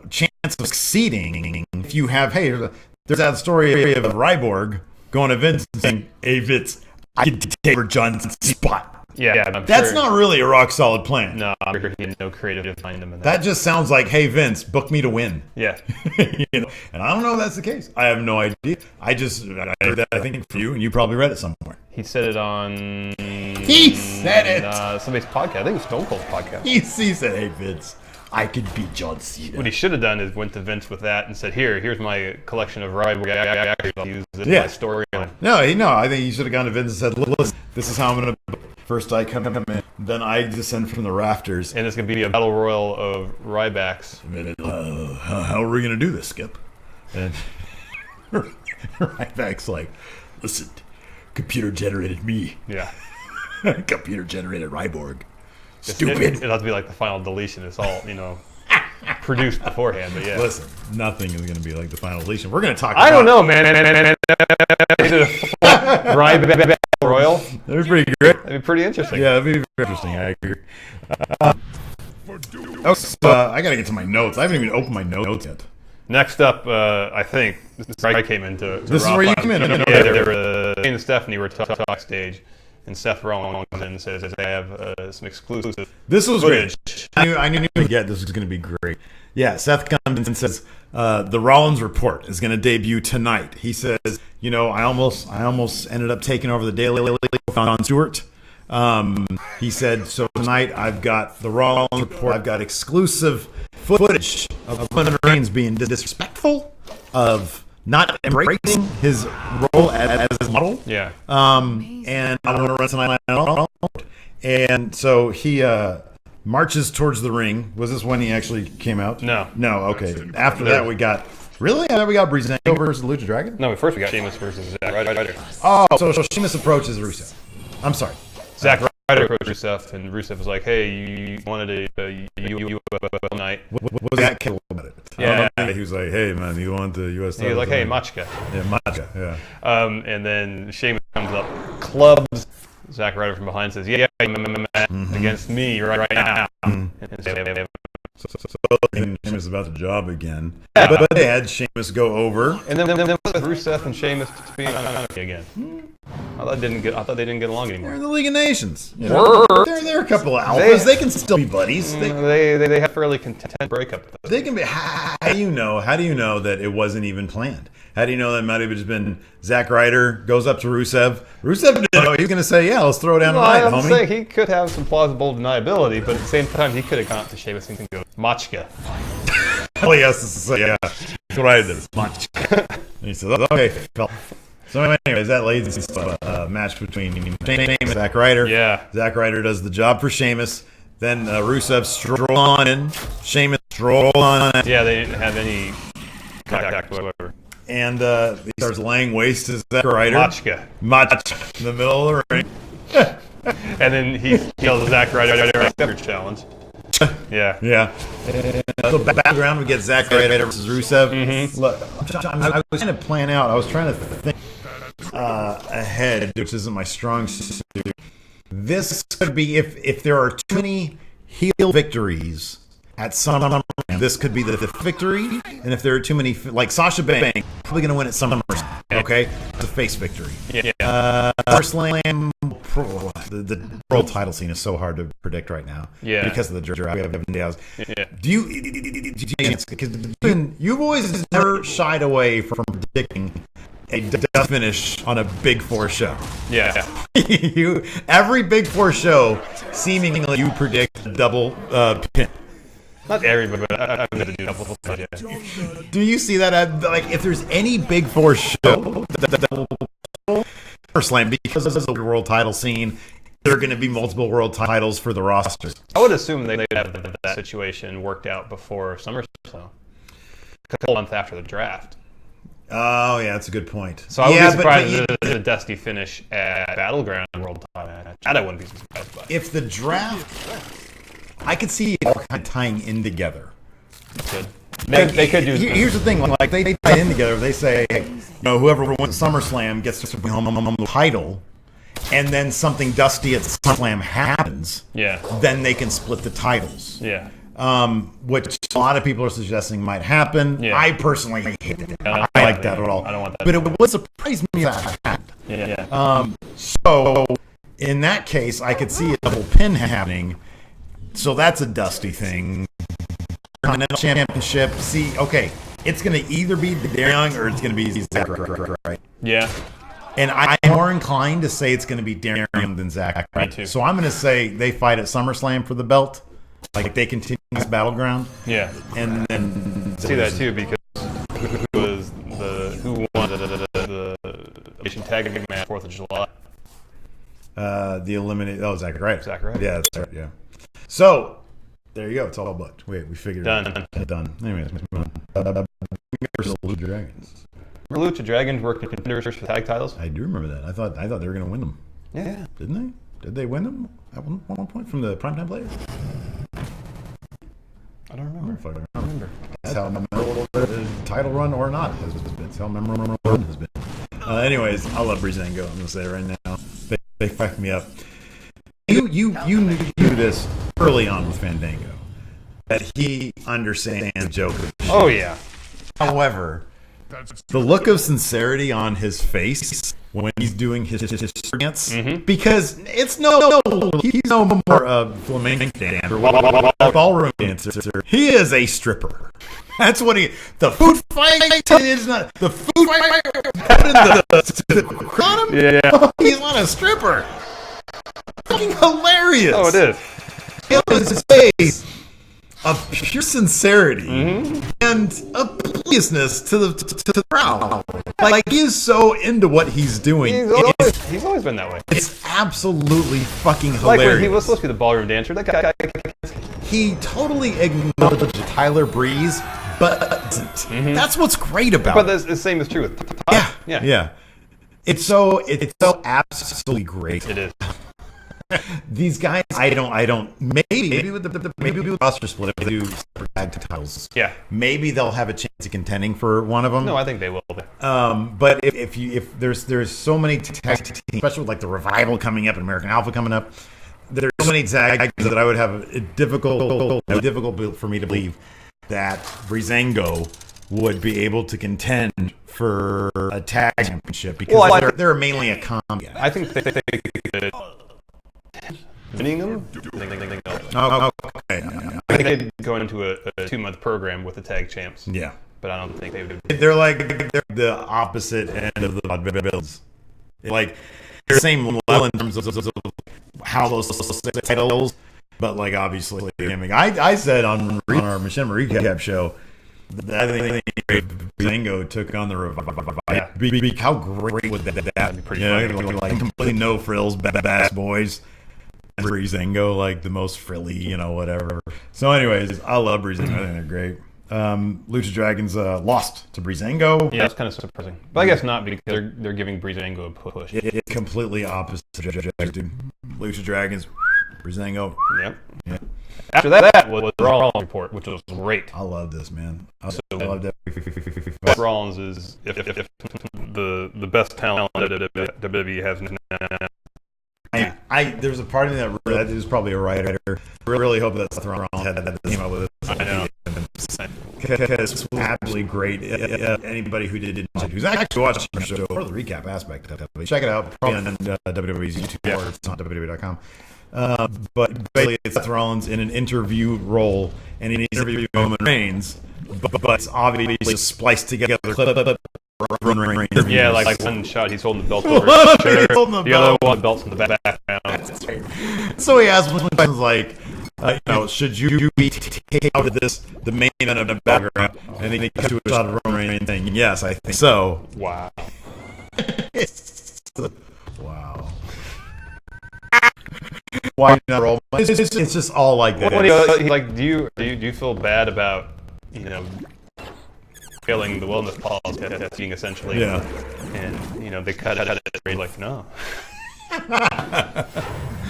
chance of succeeding if you have, hey, there's that story of Ryborg going to Vince and saying, hey, Vince, I can take over John's spot. Yeah, that's not really a rock solid plan. No, I'm sure he had no creative behind him in that just sounds like, hey, Vince, book me to win. Yeah. And I don't know if that's the case. I have no idea. I heard that, I think, for you, and you probably read it somewhere. He said it on... He said it! Somebody's podcast. I think it was Stone Cold's podcast. He said, hey, Vince, I could beat John Cena. What he should have done is went to Vince with that and said, here's my collection of Ryborg. I'll use it in my storyline. No, I think he should have gone to Vince and said, listen, this is how I'm going to... First I come in, then I descend from the rafters. And it's going to be a battle royal of Rybacks. How are we going to do this, Skip? And Ryback's like, listen, computer generated me. Yeah. Computer generated Ryborg. Stupid. It'll have to be like the final deletion. It's all, produced beforehand, but yeah. Listen, nothing is going to be like the final deletion. We're going to talk about... I don't know, man. They did a Ryback Royal. That'd be pretty great. That'd be pretty interesting. Yeah, that'd be very interesting. I agree. I got to get to my notes. I haven't even opened my notes yet. Next up, I think, this is where I came into. This is where you came in. Yeah, Shane and Stephanie were talk stage, and Seth Rollins comes in and says, I have some exclusive This was footage. Great. I knew this was going to be great. Yeah, Seth comes in and says, the Rollins Report is going to debut tonight. He says, I almost ended up taking over the Daily on Stewart. He said, so tonight I've got the Rollins Report. I've got exclusive footage of Roman Reigns being disrespectful, of not embracing his role as his model. Yeah. And I want to run tonight. And so he marches towards the ring. Was this when he actually came out? No. Okay. After that, we got... Really? I thought we got Breezango versus Lucha Dragon? No, first we got Sheamus versus Zack Ryder. Oh, so Sheamus approaches Rusev. I'm sorry. Zack Ryder approached Rusev, and Rusev was like, hey, you wanted a night. What was that kid about it? Yeah. He was like, hey, man, you want the U.S. He was like, hey, Machka. Yeah, Machka, yeah. And then Sheamus comes up, clubs Zack Ryder from behind, says, yeah, against me right now. So Sheamus is about to job again. But they had Sheamus go over. And then Rusev and Sheamus being again. I thought they didn't get along anymore. They're in the League of Nations. They're a couple of alphas. They can still be buddies. They have fairly content breakup. They can be. How do you know that it wasn't even planned? How do you know that might have just been Zack Ryder goes up to Rusev? Rusev didn't know. He was going to say, yeah, let's throw it down tonight, homie. I'm saying he could have some plausible deniability, but at the same time, he could have gone up to Sheamus and go, Machka. All he has to say, yeah, that's what I did. Machka. And he says, okay, fella. So anyways, that leads to a match between Sheamus and Zack Ryder. Yeah. Zack Ryder does the job for Sheamus. Then Rusev stroll on in. Sheamus stroll on in. Yeah, they didn't have any contact whatsoever. And he starts laying waste to Zack Ryder. Machka in the middle of the ring. And then he kills Zack Ryder after challenge. Yeah. The background, we get Zack Ryder versus Rusev. Mm-hmm. Look, I was trying to plan out. I was trying to think ahead, which isn't my strong suit. This could be, if there are too many heel victories at SummerSlam, this could be the victory. And if there are too many, like Sasha Banks, probably going to win at SummerSlam. Okay, it's a face victory. Yeah. SummerSlam, the world title scene is so hard to predict right now. Yeah. Because of the draft. We have days. Yeah. Do you've always never shied away from predicting a death finish on a Big Four show. Yeah. Every Big Four show, seemingly you predict a double pin. Not everybody, but I'm going to do double pin. Do you see that? Like, if there's any Big Four show, SummerSlam, because of the world title scene, there are going to be multiple world titles for the roster. I would assume they'd have that situation worked out before SummerSlam, a couple months after the draft. Oh, yeah, that's a good point. So I would be surprised if there's a dusty finish at Battleground World title match. That I wouldn't be surprised by. If the draft... I could see it all kind of tying in together. Good. They could do... Here's the thing. Like, they tie in together. They say, hey, whoever wins SummerSlam gets to bring home the title, and then something dusty at SummerSlam happens. Yeah. Then they can split the titles. Yeah. which a lot of people are suggesting might happen. Yeah. I personally hate it. I don't like that at all. I don't want that. But it would surprise me if that happened. Yeah. So in that case, I could see a double pin happening. So that's a Dusty thing. Continental Championship. See, okay, it's going to either be Darren Young or it's going to be Zach, right? Yeah. And I'm more inclined to say it's going to be Darren Young than Zach. Me too. So I'm going to say they fight at SummerSlam for the belt. Like they continue this battleground. Yeah. And then see that too because who won the Asian tag match 4th of July? The eliminated. Oh, Zach Ryder. Zach Ryder. Yeah, that's right. Yeah. So there you go. It's all booked. Wait, we figured Done. it out. Done. Anyways, let's move on. Versus Lucha Dragons. Remember Lucha Dragons were contenders for tag titles? I do remember that. I thought they were going to win them. Yeah. Didn't they? Did they win them at one point from the primetime players? I don't remember. I don't remember. That's how memorable the title run or not has been. That's how memorable it has been. Anyways, I love Breezango. I'm going to say it right now. They fucked me up. You knew this early on with Fandango. That he understands Joker. Oh, yeah. However, the look of sincerity on his face when he's doing his dance, because it's he's no more a flamenco dancer, ballroom dancer. He is a stripper. That's what the food fight is not the food fight. Put in the Yeah. He's not a stripper. Fucking hilarious. Oh, it is. His face of pure sincerity and a pleasantness to the crowd. Like he is so into what he's doing. He's always been that way. It's absolutely fucking hilarious. Like when he was supposed to be the ballroom dancer, that guy. He totally acknowledged Tyler Breeze, but doesn't. That's what's great about it. But the same is true with Todd. Yeah. It's so absolutely great. It is. These guys, I don't. Maybe with the roster split, if they do separate tag titles, maybe they'll have a chance of contending for one of them. No, I think they will. But if there's so many tag teams, especially with like the Revival coming up and American Alpha coming up, there's so many tag that I would have a difficult for me to believe that Breezango would be able to contend for a tag championship because they're mainly a combat. I think they could. Winning them? Oh, okay. I think they'd go into a 2-month program with the tag champs. Yeah. But I don't think they would. They're the opposite end of the builds. Like, they're the same level in terms of how those titles, but like obviously, I said on our Machinima recap show that I think Breezango took on the Revival. Yeah. How great would that be? Pretty funny. Like completely no frills, badass boys. Breezango, like the most frilly, whatever. So, anyways, I love Breezango. I think they're great. Lucha Dragons lost to Breezango. Yeah, that's kind of surprising, but I guess not because they're giving Breezango a push. It's completely opposite. Dude. Lucha Dragons, Breezango. Yep. Yeah. After that was the Rollins report, which was great. I love this, man. I love that. Rollins is if the best talent that WWE has now. There's a part of me that is probably a writer. I really hope that Seth Rollins came up with this. I know. Because it's absolutely great. Anybody who's actually watching the show or the recap aspect of it, check it out. Probably on WWE's YouTube or it's on WWE.com. But basically, it's Seth Rollins in an interview role, and he's interviewing Roman Reigns, but it's obviously spliced together. Yeah, like one shot he's holding the belt over his shoulder, the other one belt's in the background. So he asks one questions like, should you be taken out of the main event of the background? And then he comes to a shot of Roman Reigns saying, yes, I think so. Wow. Wow. Why not roll? It's just all like that. Do you feel bad about failing the wellness policy testing essentially? Yeah. And they cut it like no.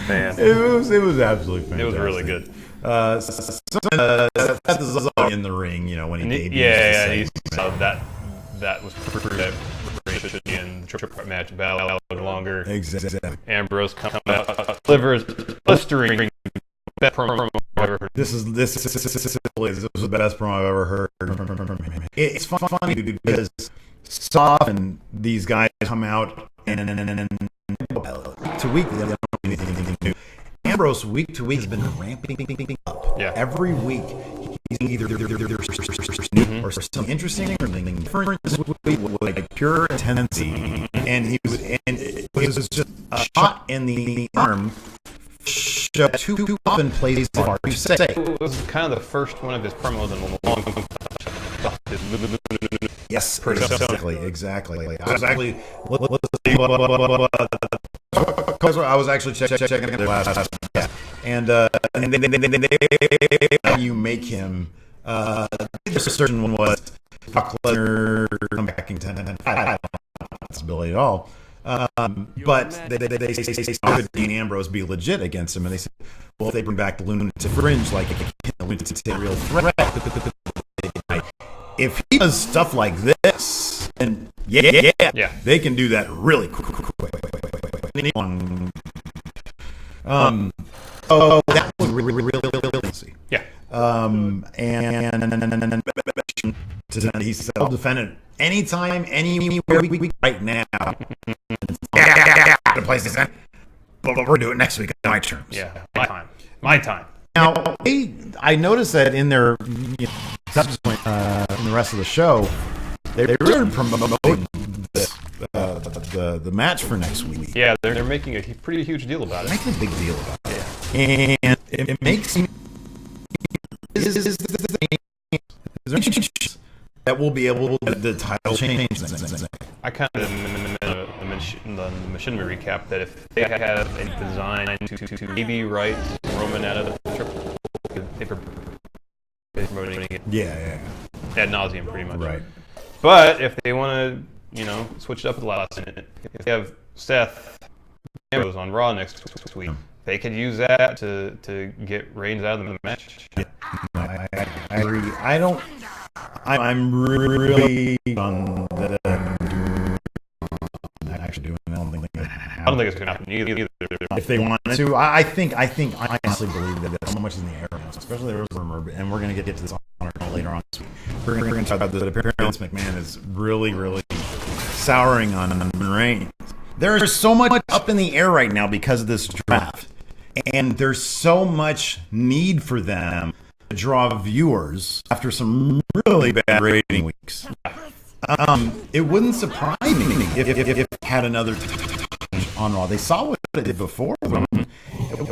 Man. It was absolutely fantastic. It was really good. Seth is all in the ring, when he debuts. Yeah, that was that should be in the triple match battle longer. Exactly. Ambrose coming out, livers blistering best promo I've ever heard. This was the best promo I've ever heard from him. It's funny because Soft and these guys come out and to week they don't do anything new. Ambrose week to week has been ramping up. Yeah. Every week he's either new or something interesting or something different this week with like pure intensity, and it was just a shot in the arm. Too often plays hard to say. It was kind of the first one of his promos in a long time. Yes, exactly. I was actually I was actually checking their last and you make him the certain one was Brock Lesnar come back in 10 I don't know possibility at all. But they say could Dean Ambrose be legit against him, and they said, well, if they bring back the Lunatic Fringe, like the Lunatic real threat. If he does stuff like this, then yeah, they can do that really quick. So that was really easy. Yeah. And he's self-defended anytime, anywhere, right now. The place is in, but we're doing it next week on my terms. Yeah, my time. Now, I noticed that in their subsequent in the rest of the show, they really promoting the match for next week. Yeah, they're making a pretty huge deal about it. Making a big deal about it. Yeah. And it makes me that we'll be able to the title change. I kind of in the machinery recap that if they have a design to maybe write Roman out of the triple, they promoting it. Yeah. Ad nauseum, pretty much. Right. But if they want to, switch it up at the last minute, if they have Seth Ambrose on Raw next week, they could use that to get Reigns out of the match. Yeah. I agree. I'm really on that. Actually doing that. I don't think it's going to happen either. If they wanted to, I honestly believe that so much is in the air now, especially there was a rumor, and we're going to get to this later on this week. We're going to talk about that apparently McMahon is really souring on Reigns. There is so much up in the air right now because of this draft, and there's so much need for them to draw viewers after some really bad rating weeks. It wouldn't surprise me if had another on Raw. They saw what they did before. It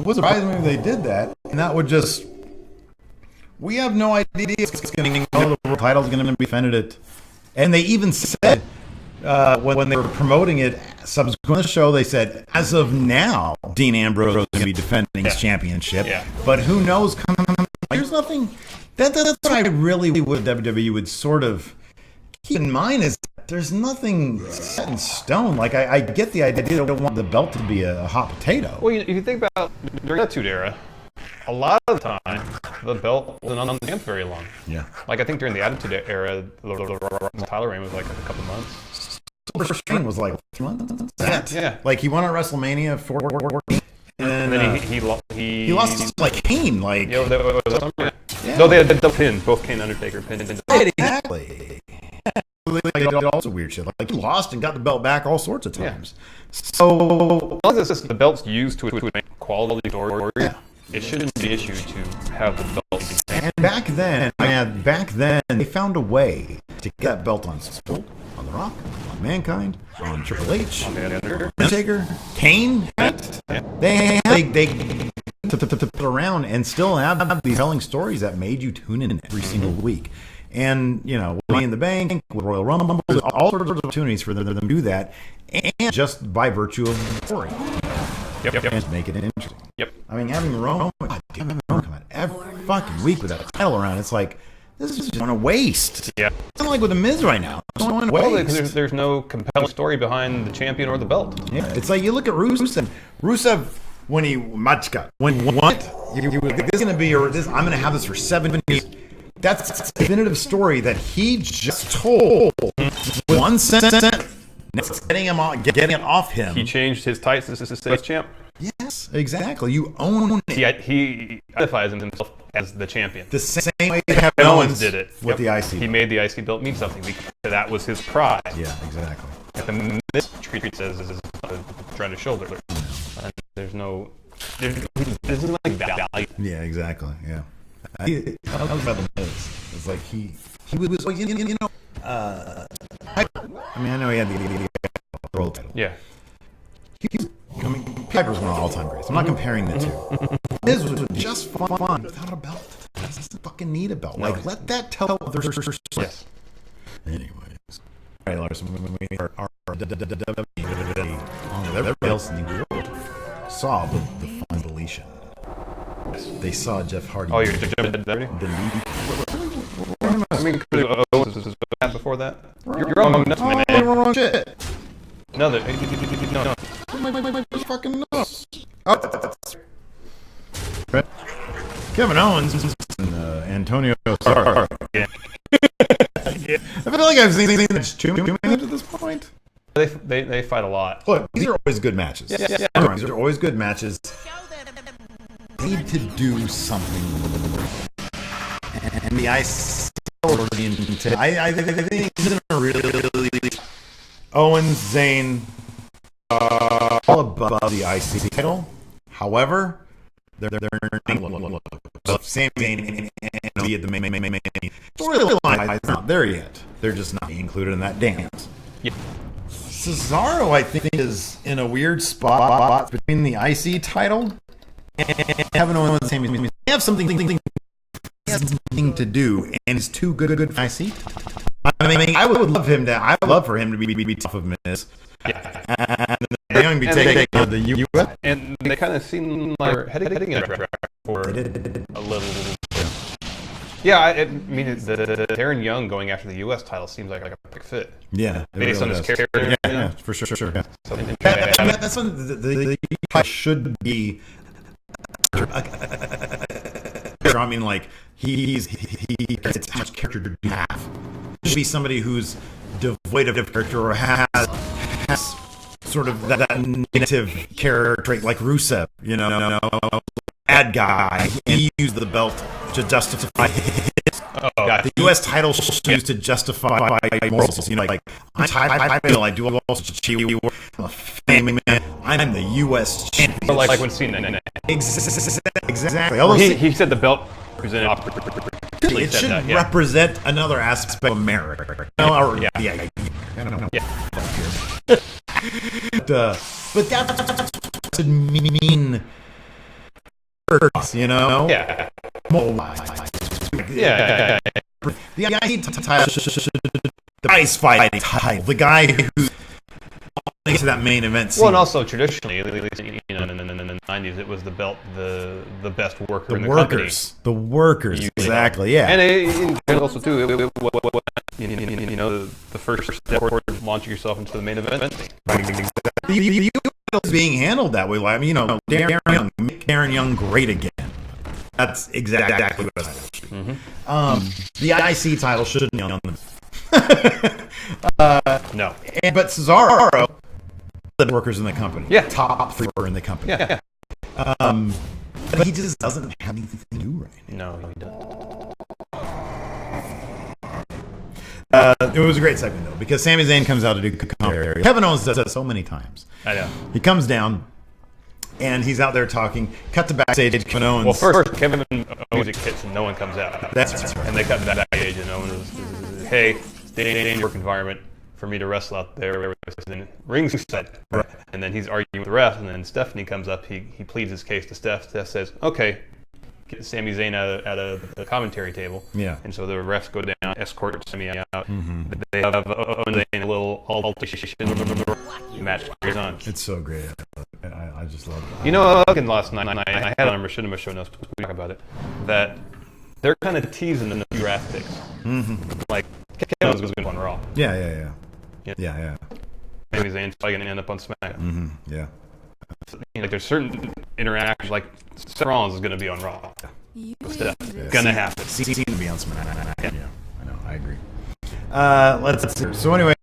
would surprise me if they did that, and that would just. We have no idea if it's going to the world title is going to be defended. And they even said when they were promoting it subsequent to the show, they said as of now, Dean Ambrose is going to be defending his championship. Yeah. But who knows? There's nothing. That's what I really would WWE would sort of keep in mind is there's nothing set in stone. Like I get the idea they don't want the belt to be a hot potato. Well, if you think about during that Attitude Era, a lot of the time the belt wasn't on the champ very long. Yeah. Like I think during the Attitude Era, the Tyler Reign was like a couple months. Reign was like 3 months. Yeah. Like he won at WrestleMania 14. And then he lost to like Kane. Like no, they had double pin. Both Kane and Undertaker pinned. Exactly. Like, also weird shit. Like he lost and got the belt back all sorts of times. Yeah. So as long as the belt's used to make quality story, it shouldn't be an issue to have the belt. And back then, they found a way to get that belt on Stone, on The Rock, on Mankind, on Triple H, on Undertaker, Kane. They put it around and still have these telling stories that made you tune in every single week. And, with Money in the Bank, with Royal Rumble, there's all sorts of opportunities for them to do that, and just by virtue of the story. Yep. And make it interesting. Yep. I mean, having Roman come out every fucking week with that title around, it's like, this is just going to waste. Yeah. It's kind of like with the Miz right now. It's going to waste. Because there's no compelling story behind the champion or the belt. Yeah. It's like you look at Rusev, when he won, this is going to be, I'm going to have this for 7 years. That's a definitive story that he just told. 1 sentence. Getting it off him. He changed his tights as his champ. Yeah. Yes, exactly. You own it. He identifies himself as the champion. The same way Kevin Owens did it with the IC. He made the IC belt mean something because that was his pride. Yeah, exactly. At the this treats as trying to shoulder. And there's like value. Yeah, exactly. Yeah. I was about the Miz. It's like he was like, you know, I mean, I know he had the world title. Yeah. I mean, Piper's one of the all-time greats. I'm not comparing the two. Miz was just fun without a belt. He doesn't fucking need a belt. Like, let that tell other story. Yes. Anyways. All right, Larson, our everybody else in the world saw the fun deletion. They saw Jeff Hardy. Oh, you're jumping already? I mean, Owens was bad before that. You're wrong, man. Wrong shit. No. Fucking nuts. Kevin Owens and Antonio Cesaro. Yeah. I feel like I've seen this too many times at this point. They fight a lot. Look, these are always good matches. Yeah. These are always good matches. They need to do something. And the IC I think it's really Owens, Zayn, all above the IC title. However, they're Sami Zayn and be at the main storyline. It's not there yet. They're just not included in that dance. Yeah. Cesaro, I think, is in a weird spot between the IC title and Kevin Owens and Sami Zayn. They have something to do, and it's too good for IC. I mean, I would love for him to be tough of Miz. Yeah. And they're going to be taking the US. And they kind of seem like they're heading in a track for a little. Yeah, I mean, the Darren Young going after the U.S. title seems like a perfect fit. Yeah, based on his character. Yeah, for sure. Yeah. So, that's what the should be. I mean, like he gets how much character do you have? Should be somebody who's devoid of character or has sort of that negative character trait, like Rusev, you know, bad guy. He used the belt to justify his. The U.S. title should be used to justify morals. You know, like I feel I do also fame. I'm the U.S. champion. Like when Cena. Exactly. He said the belt presented. It should represent another aspect of America. Yeah. But that should mean, you know? Yeah. Yeah. The IC title should the ice fighting title. The guy who's to that main event scene. Well, and also traditionally, at least in the 90s, it was the belt, the best worker in the company. The workers, exactly, yeah. And also, too, you know, the first step toward launching yourself into the main event. The is being handled that way. I mean, you know, Darren Young, great again. That's exactly what I said. The IC title shouldn't be on them. No. But Cesaro, the workers in the company. Yeah. Top 3 in the company. Yeah. But he just doesn't have anything to do right now. No, he doesn't. It was a great segment, though, because Sami Zayn comes out to do commentary. Kevin Owens does that so many times. I know. He comes down, and he's out there talking. Cut to backstage, Kevin Owens. Well, first, Kevin Owens hits, and no one comes out. That's right. And they cut backstage, and Owens is, hey, stay in your work environment for me to wrestle out there. And then rings set. Right. And then he's arguing with the ref, and then Stephanie comes up. He pleads his case to Steph. Steph says, okay, get Sami Zayn out of the commentary table. Yeah. And so the refs go down, escort Sami out. Mm-hmm. They have Owens and a little altercation. Match goes on. It's so great. I just love it. You know, last night I had on Machinima show notes. We talk about it. That they're kind of teasing in the draft picks. Mm-hmm. Like Kevin Owens was going to go on Raw. Yeah. Maybe Zayn's probably going to end up on SmackDown. Mm-hmm. Yeah. Like there's certain interactions, like Seth Rollins is going to be on Raw. Stuff gonna happen. Seem to be on SmackDown. Yeah, I know. I agree. Let's see. So, anyways,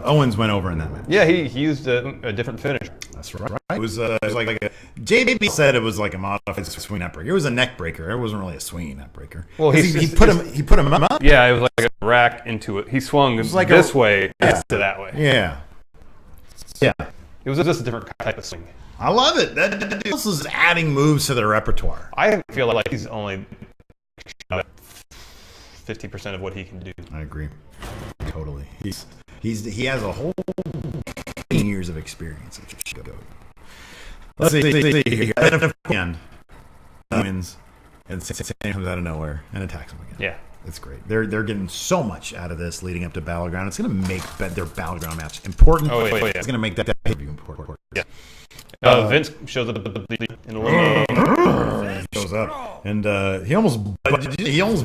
Owens went over in that match. Yeah, he used a different finisher. That's right. It was like a JB said it was like a modified swing net breaker. It was a neck breaker. It wasn't really a swinging net breaker. Well, he put him up. Yeah, it was like a rack into it. He swung like this way to that way. Yeah. It was just a different type of swing. I love it. That this is adding moves to their repertoire. I feel like he's only 50% of what he can do. I agree. Totally. He has a whole 15 years of experience. Let's see. And wins, and Sam comes out of nowhere and attacks him again. Yeah, it's great. They're getting so much out of this leading up to Battleground. It's going to make their Battleground match important. Oh, yeah. It's going to make that pay-per-view important. Yeah. Vince shows up in the ring. Goes up, and he almost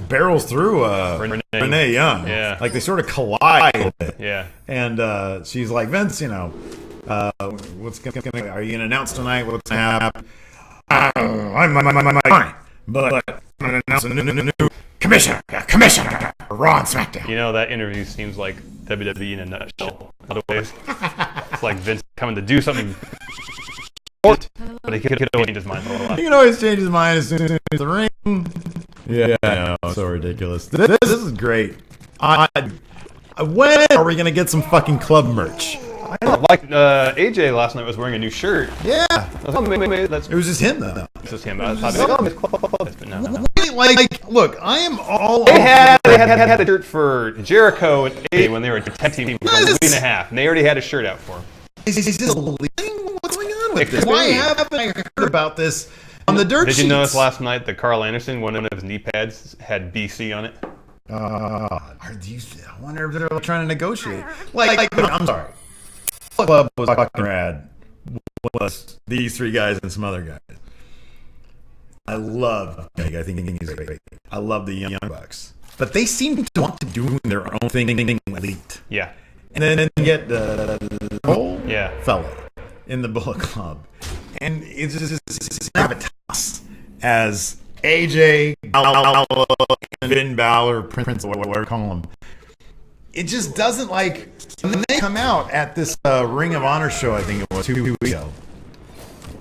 barrels through Renee Young. Yeah, like they sort of collide a bit. Yeah, and she's like, Vince, what's gonna? Are you gonna announce tonight what's gonna happen? I'm fine, but I'm gonna announce a new commissioner, Raw and SmackDown. That interview seems like WWE in a nutshell. In other ways, it's like Vince coming to do something. But he could always change his mind a lot. He can always change his mind as soon as the ring. Yeah, I know. So ridiculous. This is great. When are we gonna get some fucking club merch? I know. Like AJ last night was wearing a new shirt. Yeah. It was just him though. It's just him. No. Like, look, I am all. They had a shirt for Jericho and AJ when they were a tag team for a week and a half, and they already had a shirt out for him. Is this leaving? What's going on with this? Why haven't I heard about this on the dirt sheets? Did you notice last night that Carl Anderson, one of his knee pads, had BC on it? I wonder if they're trying to negotiate. I'm sorry. The club was fucking rad. Was these three guys and some other guys. I love Meg. I think he's great. I love the Young Bucks. But they seem to want to do their own thing elite. Yeah. And then get the whole fella in the Bullet Club. And it's just gravitas as AJ, Finn Balor, Prince, or whatever you call him. It just doesn't like when they come out at this Ring of Honor show, I think it was 2 weeks ago.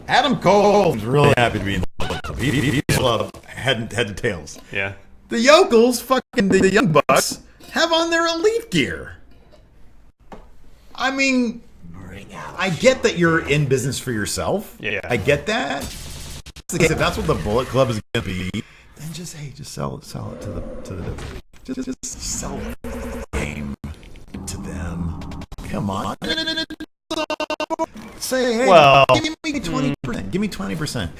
Adam Cole was really happy to be in the Bullet Club. He's loved head to tails. Yeah. The Yokels, fucking the Young Bucks, have on their elite gear. I mean, I get that you're in business for yourself. Yeah. I get that. If that's what the Bullet Club is going to be, then just sell it to the WWE. Just sell the game to them. Come on. Say, hey, give me 20%. Give me 20%.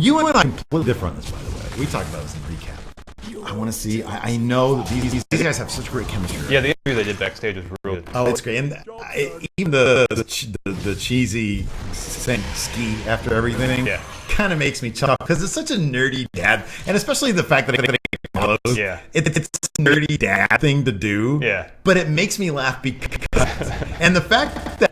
You and I are completely different on this, by the way. We talked about this in recap. I want to see. I know that these guys have such great chemistry. Yeah, the interview they did backstage was real good. Oh, it's great. And even the cheesy ski after everything kind of makes me chuckle because it's such a nerdy dad, and especially the fact that it follows. Yeah, it's a nerdy dad thing to do. Yeah, but it makes me laugh because, and the fact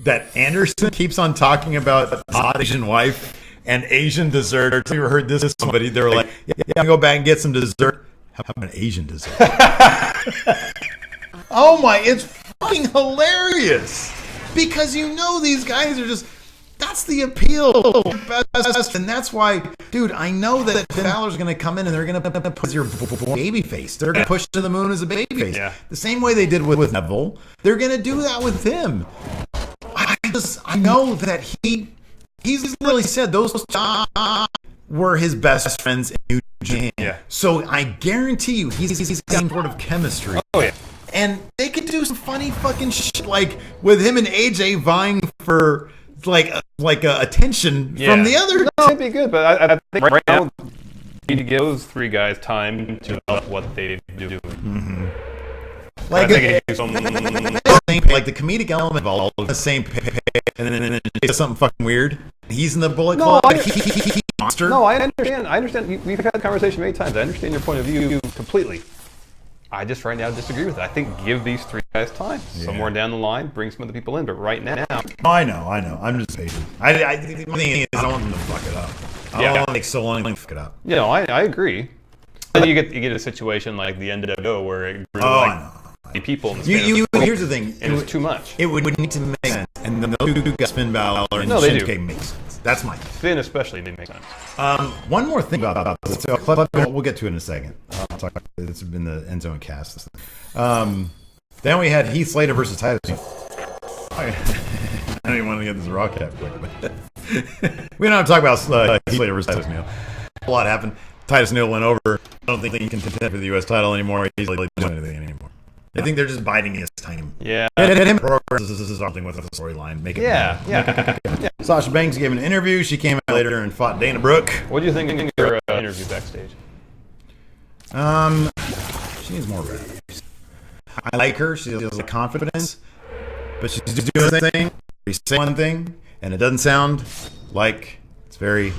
that Anderson keeps on talking about hot Asian wife. And Asian dessert. Have you ever heard this? Somebody they were like, "Yeah, go back and get some dessert." How about an Asian dessert? Oh my! It's fucking hilarious because these guys are just—that's the appeal, and that's why, dude. I know that Finn Balor's going to come in and they're going to put your baby face. They're going to push to the moon as a baby face. Yeah. The same way they did with Neville. They're going to do that with him. I know that He's literally said those were his best friends in New Japan. Yeah. So I guarantee you he's got some sort of chemistry. Oh, yeah. And they could do some funny fucking shit like with him and AJ vying for like attention from the other. No, it'd be good, but I think right now we need to give those three guys time to develop what they do. Mm-hmm. Like the comedic element of all the same and then it's something fucking weird. He's in the Bullet Club. Monster. No, I understand. We've had the conversation many times. I understand your point of view completely. I just right now disagree with it. I think give these three guys time. Yeah. Somewhere down the line, bring some other people in. But right now, I know. I'm just patient. I think the thing is, I don't want them to fuck it up. I don't want to make so long to fuck it up. Yeah, I agree. Then you get a situation like the NWO where it grew people in the span of here's the thing. and it's too much. It would need to make sense. And then those two guys, Finn Balor and No, they Shinsuke, do. make sense. That's my thing. Finn especially didn't make sense. One more thing about this. So, we'll get to it in a second. I'll talk about it. It's been the Enzo and Cass. Then we had Heath Slater versus Titus. I don't even want to get this Raw cap quick, but we don't have to talk about Heath Slater versus Titus Neal. A lot happened. Titus Neal went over. I don't think he can contend for the U.S. title anymore. He's not doing anything anymore. I think they're just biding his time. Yeah. Get him this is something with a storyline. Make it. Yeah. Sasha Banks gave an interview. She came out later and fought Dana Brooke. What do you think of your interview backstage? She needs more reps. I like her. She has like confidence, but she's just doing a thing. She say one thing, and it doesn't sound like it's very.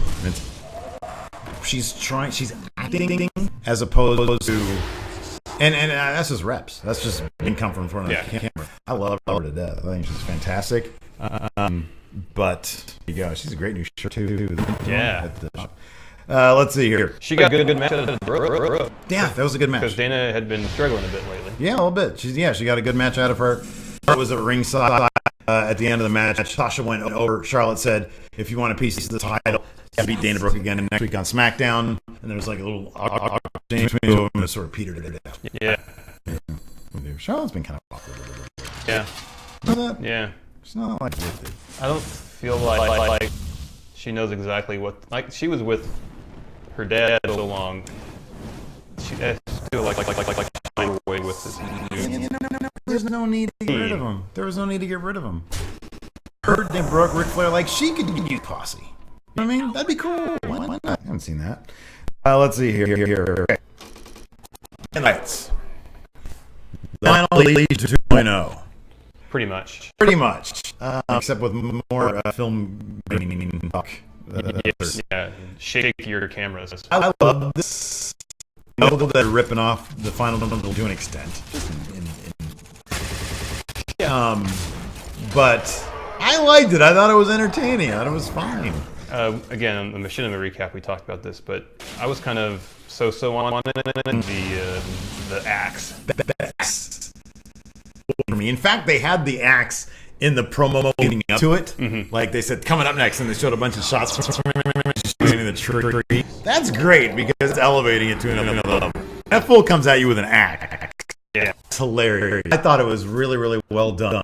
She's trying. She's acting as opposed to. And that's just reps. That's just being come from in front of the camera. I love her to death. I think she's fantastic. But there you go. She's a great new shirt too. Yeah. Let's see here. She got a good match out of the road. Yeah, that was a good match. Because Dana had been struggling a bit lately. Yeah, a little bit. She got a good match out of her. It was at ringside at the end of the match. Sasha went over. Charlotte said, "If you want a piece of the title, you beat Dana Brooke again next week on SmackDown." And there was like a little exchange between them and it sort of petered it out. Yeah. Charlotte's been kind of awkward. Yeah. Yeah. It's not like I don't feel like she knows exactly what. Like she was with her dad so long. She still like find a way with this new. There's no need to get rid of him. There was no need to get rid of him. Her and Brooke, Ric Flair, like she could use Posse. You know what I mean? That'd be cool. Why not? I haven't seen that. Let's see here. Okay. Lights. The final League 2.0. Pretty much. Except with more film talk. Yes. Yeah. Shake your cameras. I love this. I know that they're ripping off the final to an extent. But I liked it. I thought it was entertaining. I thought it was fine. Again, on the Machinima recap, we talked about this, but I was kind of so on the axe. For me, in fact, they had the axe in the promo leading up to it. Mm-hmm. Like they said, coming up next, and they showed a bunch of shots shooting the tree. That's great because it's elevating it to another level. That fool comes at you with an axe. Yeah, it's hilarious. I thought it was really, really well done.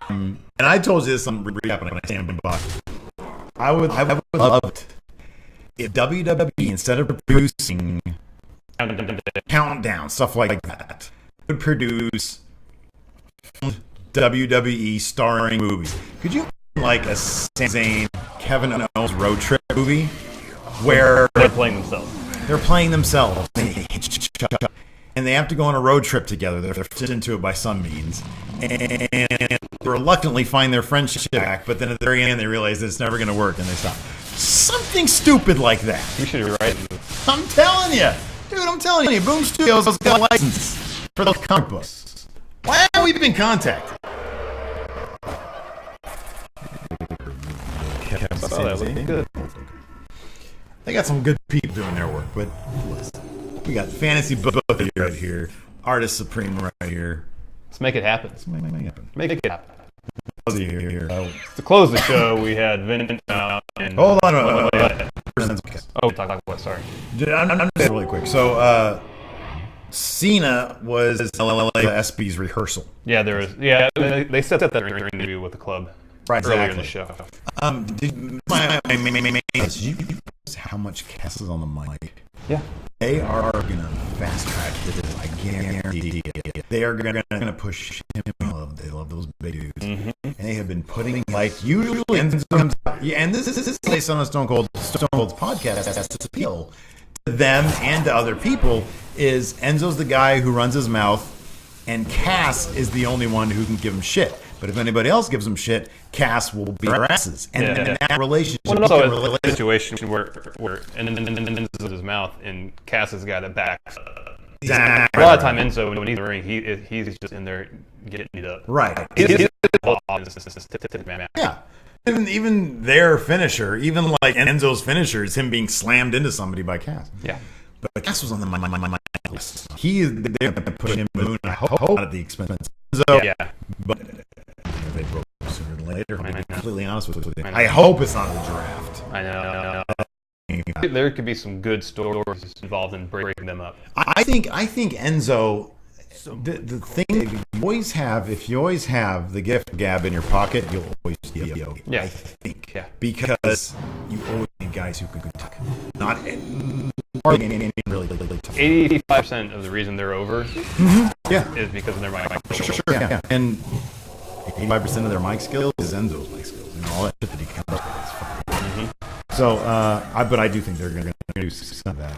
And I told you this on recap when I stand by. I would love it if WWE, instead of producing countdown stuff like that, would produce WWE starring movies. Could you like a Sami Zayn, Kevin Owens road trip movie where they're playing themselves? They're playing themselves. And they have to go on a road trip together. They're forced into it by some means. And reluctantly find their friendship back, but then at the very end they realize that it's never going to work and they stop. Something stupid like that. You should write it. I'm telling you. Dude, I'm telling you. Boom Studios has got a license for those comic books. Why haven't we been contacted? Oh, that looks good. They got some good people doing their work, but listen. We got Fantasy Book right here. Artist Supreme right here. Let's make it happen. Make it happen. To close the show, we had Vince and... Hold on. Oh, talk about what? Sorry. I'm just really quick. So, Cena was SB's rehearsal. Yeah, there was. Yeah, they set that interview with the club earlier in the show. Did you how much Cass is on the mic? Yeah. They are gonna fast track this. I guarantee it. They are gonna push him. They love those big dudes, and they have been putting like usually. And this is based on a Stone Cold's podcast. That's to appeal to them and to other people. Is Enzo's the guy who runs his mouth, and Cass is the only one who can give him shit. But if anybody else gives him shit, Cass will beat their asses. And in that relationship... Well, also a situation where Enzo's his mouth and Cass is the guy that backs up. Exactly. A lot of time Enzo, when he's in the ring, he's just in there getting beat up. Right. He's yeah. Even their finisher, even like Enzo's finisher, is him being slammed into somebody by Cass. Yeah. But Cass was on the mic He is they're pushing him to the moon. I hope not at the expense of Enzo. Yeah. But they broke sooner than later. To be completely honest with you. I hope it's not in the draft. I know. There could be some good stories involved in breaking them up. I think Enzo. The thing if you always have the gift gab in your pocket, you'll always be okay. Yeah. I think. Yeah. Because you always need guys who can talk. Not really tough. 85% of the reason they're over is because of their mic. Sure, yeah. And 85% of their mic skills is Enzo's mic skills. And all that shit that he comes up with is fine. So, but I do think they're going to do some of that.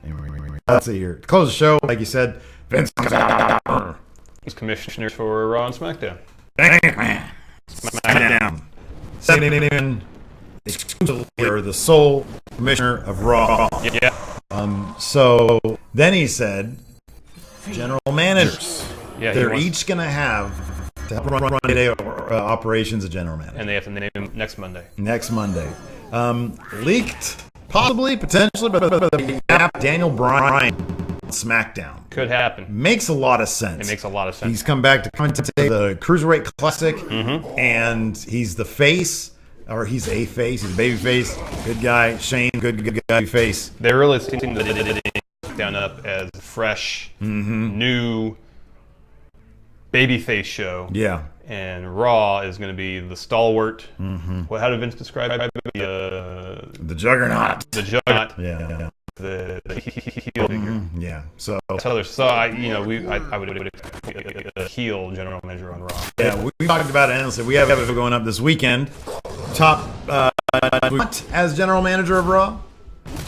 Anyway, let's see here. To close the show, like you said, Vince comes out. He's commissioner for Raw and SmackDown. SmackDown. Second exclusively or the sole commissioner of Raw. Yeah. So then he said, general managers. Yeah, they're each going to have to run day operations a general manager. And they have to name him next Monday. Leaked, possibly, potentially, but Daniel Bryan SmackDown. Could happen. Makes a lot of sense. It makes a lot of sense. He's come back to commentate the Cruiserweight Classic, and he's the face, or he's a face, he's a baby face, good guy. Shane, good guy, face. They really seem to down up as a fresh, new babyface show. Yeah. And Raw is going to be the stalwart. How did Vince describe it? The juggernaut. The juggernaut. Yeah. The heel figure. Yeah. So I would expect a heel general manager on Raw. Yeah, we talked about it endlessly. We have it going up this weekend. Top as general manager of Raw,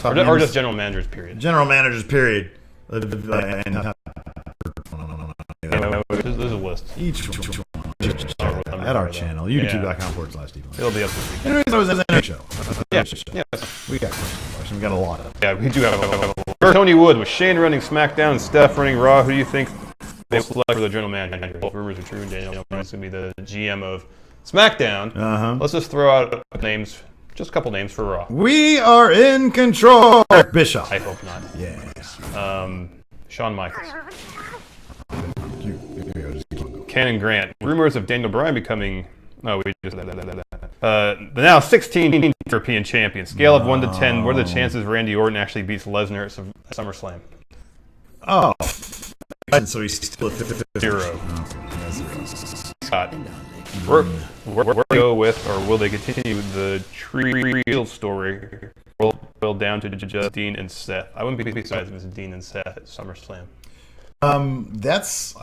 or just general managers period. General managers period. There's a list. Each at our channel, youtube.com/Steve. It'll be up this weekend. Anyways, that was an show. Yeah. We got questions. We got a lot of them. Yeah, we do have Tony Wood with Shane running SmackDown and Steph running Raw. Who do you think they select for the general manager? Both rumors are true. Daniel Bryan's going to be the GM of SmackDown. Let's just throw out names, just a couple names for Raw. We are in control. Bischoff. I hope not. Yeah. Shawn Michaels. Ken and Grant. Rumors of Daniel Bryan becoming. Oh, we just the now 16 European champion. Scale of 1 to 10. What are the chances Randy Orton actually beats Lesnar at SummerSlam? Oh, so he's still at 0. Scott. Where do they go with, or will they continue the Trill story? Boil down to just Dean and Seth. I wouldn't be surprised if it's Dean and Seth at SummerSlam. That's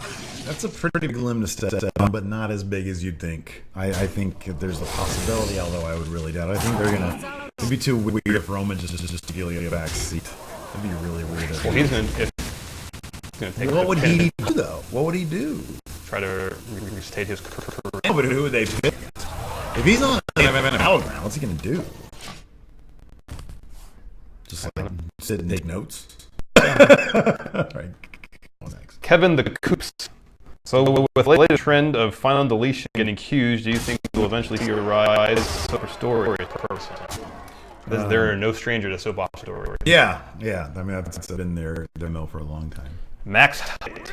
a pretty big limb to step on, but not as big as you'd think. I think there's a possibility, although I would really doubt it. I think they're gonna. It'd be too weird if Roman just steal a back seat. That'd be really weird. Well, he's gonna take. What would he do though? What would he do? Try to restate his career. Yeah, but who would they pick? If he's on a battleground, what's he gonna do? Just like sit and take notes. Right. Kevin the Coops. So with the latest trend of final deletion getting accused, do you think we'll eventually see a rise of story person? There are no stranger to soap opera stories. Yeah. I mean, that's been their mill for a long time. Max height.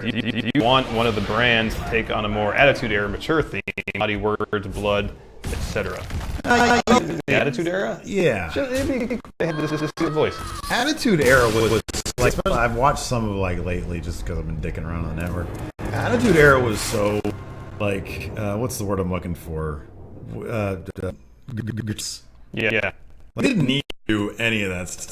Do you want one of the brands to take on a more Attitude Era mature theme, body, words, blood, etc.? The Attitude Era? Yeah. They had this voice. Attitude Era was like, I've watched some of lately just because I've been dicking around on the network. Attitude Era was so like, what's the word I'm looking for? Yeah. They didn't need to do any of that stuff.